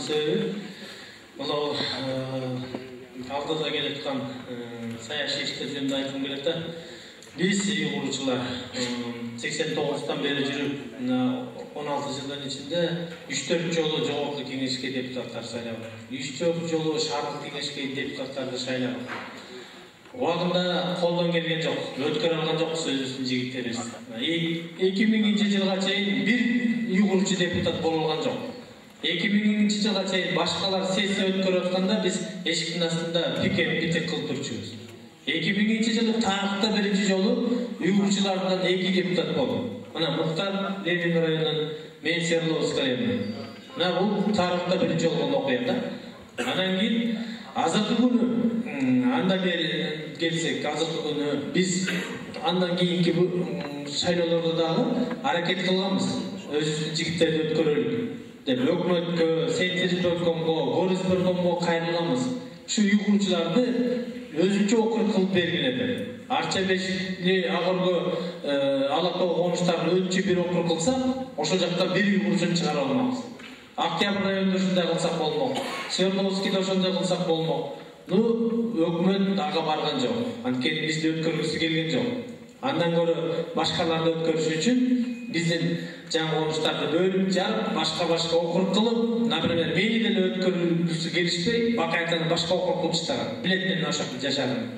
Себеби мына алдыда келаткан саясий иштер жөнүндө айткым келет да. Биз уйгурчулар 89-тан бери жүрүп, 16 жылдын ичинде 3-4 жолу жогорку кеңешке депутаттар шайлабык. 3-4 жолу шаардык кеңешке депутаттарды шайлабык. Убагында колдон келген жок, өткөрө алган жокпуз өзүбүздүн жигиттерибиз. 2000-жылга чейин бир уйгурчу депутат боло алган жок. 2000-жылга чейин башкалар сессия өткөрүп атканда биз эшиктин астында митинг кылып турчубуз. 2000-жылы тарыхта биринчи жолу уйгурчулардан 2 депутат болду. Мына Муктар Ленин районунан, мен Свердловский районунан. Мына бул тарыхта биринчи болгон окуя да. Анан кийин азыркы күнү анда бери келсек, азыркы күнү биз андан кийинки шайлоолордо дагы аракет кылганбыз. Өзүбүздүн жигиттерди өткөрөлүк деп өкмөткө, Сентирбеккомго, Горизбергомго кайрылганбыз. Şu uygurçulardı özünçe okul kılıp belgiledi. Arçabeshli, Agorgo, Alatoğ konuşlarını özünçe bir okul kılsa, oşo jakta bir uygurçunu çıkara olmamız. Октябрь районунда ушундай кылсак болмок, Свердловскийде ошондой кылсак болмок. Өкмөт ага барган жок. Анткени бизди өткөргүсү келген жок. Андан көрө башкаларды өткөрүш үчүн биздин жаңы конуштарды бөлүп жарып, башка округ кылып, например, мени деле өткөрүлгүсү келишпей, Бакайтаны башка округ кылып чыгарган. Билет мен ошол жашадым.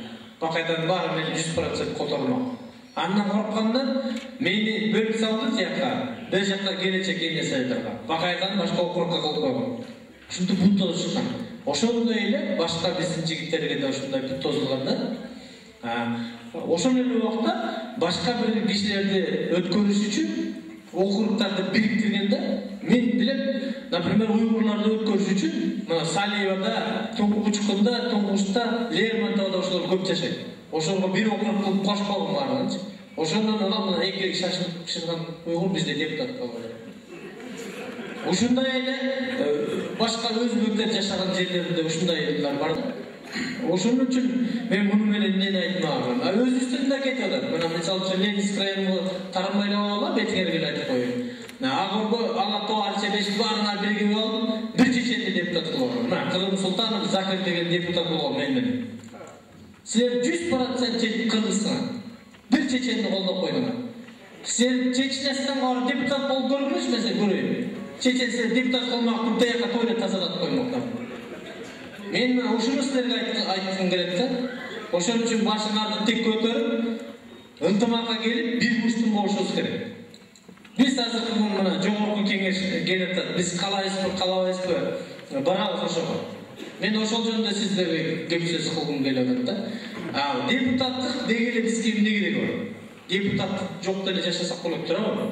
Бакайтаны баары мени 100% котормок. Андан корккандан мени бөлүп салды тияка, бир жакка келечек эместерге. Бакайтаны башка округга кылып койгон. Ушинтип бут тозуп чыккан. Ошондой эле башка биздин жигиттерге да ушундай бут тозулган да. Ошол эле убакта башка бир кишилерди өткөрүш үчүн округтарды бириктиргенде мен билем, например, уйгурларды өткөрүш үчүн мына Салиевада, Туңгучкунда, Туңгучта, Лермонтовдо ошолор көп жашайт. Ошолорго бир округ кылып кошпогон баарынчы. Ошондон анан экеги шашылып пиширген уйгур бизде депутат болду. Ушундай эле башка өзбектер жашаган жерлерде ушундайлар бар. Ошон үчүн мен муну менен эмнени айтмагам. Өзүбүздүн да кетип атат. Мына мисалы үчүн Ленинский районго тарамайлап алган бетиңерге айтып коеюн. Агорго, Алатоо, Арчабеш баарына биригип алып, бир чеченди депутат болгон. Мына Кырым Султанов Закир деген депутат болгон мен менен. Силер 100% кыргызсыңар. Бир чеченди колдоп койдуңар. Силер Чечнястан баары депутат болуп көргүлөчү эмесе көрөйүн. Чечен силер депутат кылмак, тияка тойлет тазалап коймоктор. Мен ошону силерге айткым келет да. Ошон үчүн башыңарды тик көтөрүп, ынтымакка келип, бир бурчтун болушубуз керек. Биз азыркы мына жогорку кеңеш келет. Биз калабайбызбы? Барабыз ошого. Мен ошол жөнүндө сиздерге кеп сөз кылгым келип атат да. Депутаттык дегеле бизге эмне кереги бар? Депутаттык жок деле жашасак болот турабы?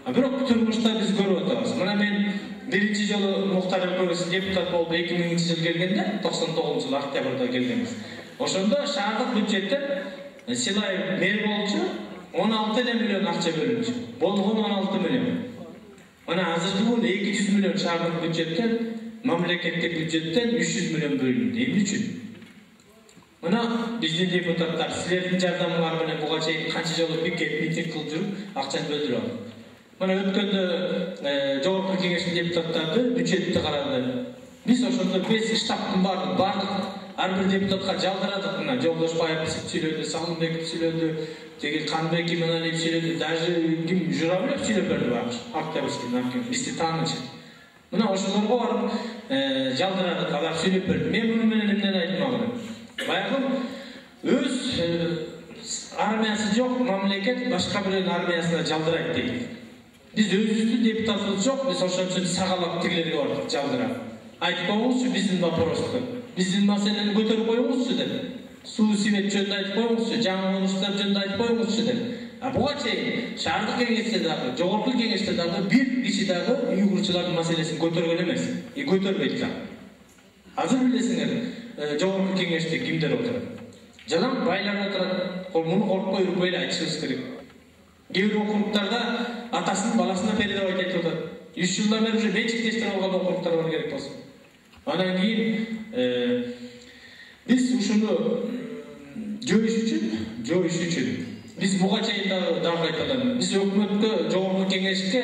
Бирок турмушта биз көрүп атабыз. Мына мен биринчи жолу Муктар өлкөсү депутат болуп 2000-жылы келгенде, 99-жылы октябрда келгенбиз. Ошондо шаардык бюджеттен Силаев мэр болчу, 16 миллион акча бөлүнчү. Болгон 16 миллион. Мына азыркы күндө 200 миллион шаардык бюджеттен, мамлекеттик бюджеттен 300 миллион бөлүндү. Эмне үчүн? Мына биздин депутаттар силердин жардамыңар менен буга чейин канча жолу митинг кылып жүрүп, акчаны бөлдүрүп алды. Мына өткөндө жогорку кеңештин депутаттары бюджетти карады. Биз ошондо 5 штабтын бардык ар бир депутатка жалдырадык. Мына Жолдошбаев сүйлөдү, Салымбеков сүйлөдү, теги Канбек Иманалиев сүйлөдү, даже ким Журавлев сүйлөп берди багы. Октябрьский бизди таанычы. Мына ошолорго барып жалдырадык, алар сүйлөп берди. Мен муну менен эмнени айтмакмын? Баягы өз армиясы жок мамлекет башка бирөөнүн армиясына жалдырайт дейт. Biz özümüzün deputatımız yok, biz ошон үчүн сагалап тигилерге бардык жалдырап. Айтып коюңузчу биздин вопросту. Биздин маселени көтөрүп коюңузчу деп. Суу свет жөнүндө айтып коюңузчу, жаңы конуштар жөнүндө айтып коюңузчу деп. Буга чейин шаардык кеңеште дагы, жогорку кеңеште дагы бир киши дагы уйгурчулардын маселесин көтөргөн эмес. Көтөрбөйт да. Азыр билесиңер, жогорку кеңеште кимдер отурат? Жалаң байлар отурат. Муну коркпой үрпөй эле айтышыбыз керек. Кээ округтарда атасынын баласына передавать этип атат. 3 жылдан бери уже менчиктештирип алган округтар бар керек болсо. Анан кийин биз ушуну жоюш үчүн биз буга чейин дагы айталам. Биз өкмөткө, жогорку кеңешке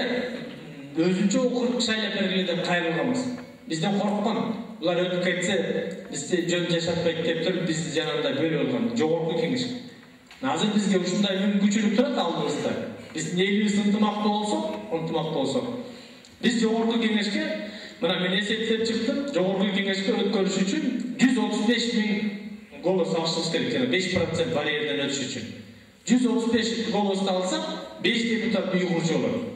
өзүнчө округ шайлап бергиле деп кайрылганбыз. Bizden korkman. Bular ötüp ketсе, bizde жөн жашатпайт деп туруп, биз жанагындай бөлүп алган жогорку кеңеш. Азыр бизге ушундай мүмкүнчүлүк турат алдыбызда. Биздин элибиз ынтымактуу болсо. Биз жогорку кеңешке, мына мен эсептеп чыктым, жогорку кеңешке өткөрүш үчүн 135.000 голос алышыбыз керек, жана 5% барьерден өтүш үчүн. 135 голосты алсак, 5 депутат уйгурчу болот.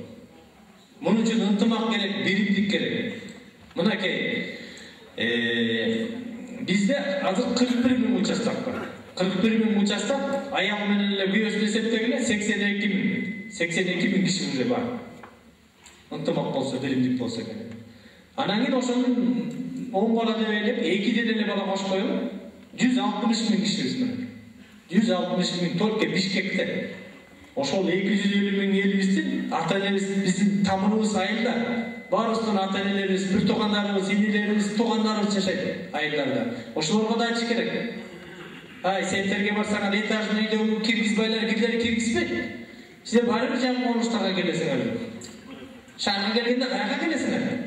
Мунун үчүн ынтымак керек, биримдик керек. Мынакей, bizde azır 41.000 участок var. 41.000 участок, аял менен эле күйөөсүн эсептегиле 82.000 киши бар. Ынтымак болсо, биримдик болсо керек. Анан кийин ошонун 10 бала деп элеп, 2ден эле бала кошуп коюп, 160.000 кишибиз бар. 160.000 только Бишкекте. Ошол 250.000 элибиздин ата-энебиз, биздин тамырыбыз айылдар. Барыстын ата-энелерибиз, бир туугандарыбыз, инилерибиз, туугандарыбыз жашайт айылдарда. Ошолорго да айтыш керек. Ай, сентерге барсаңар этажный үйдө киргизбайлар, кирлери киргизбейт. Силер баары бир жагы конуштарга келесиңер. Шаарга келгенде каяка келесиңер?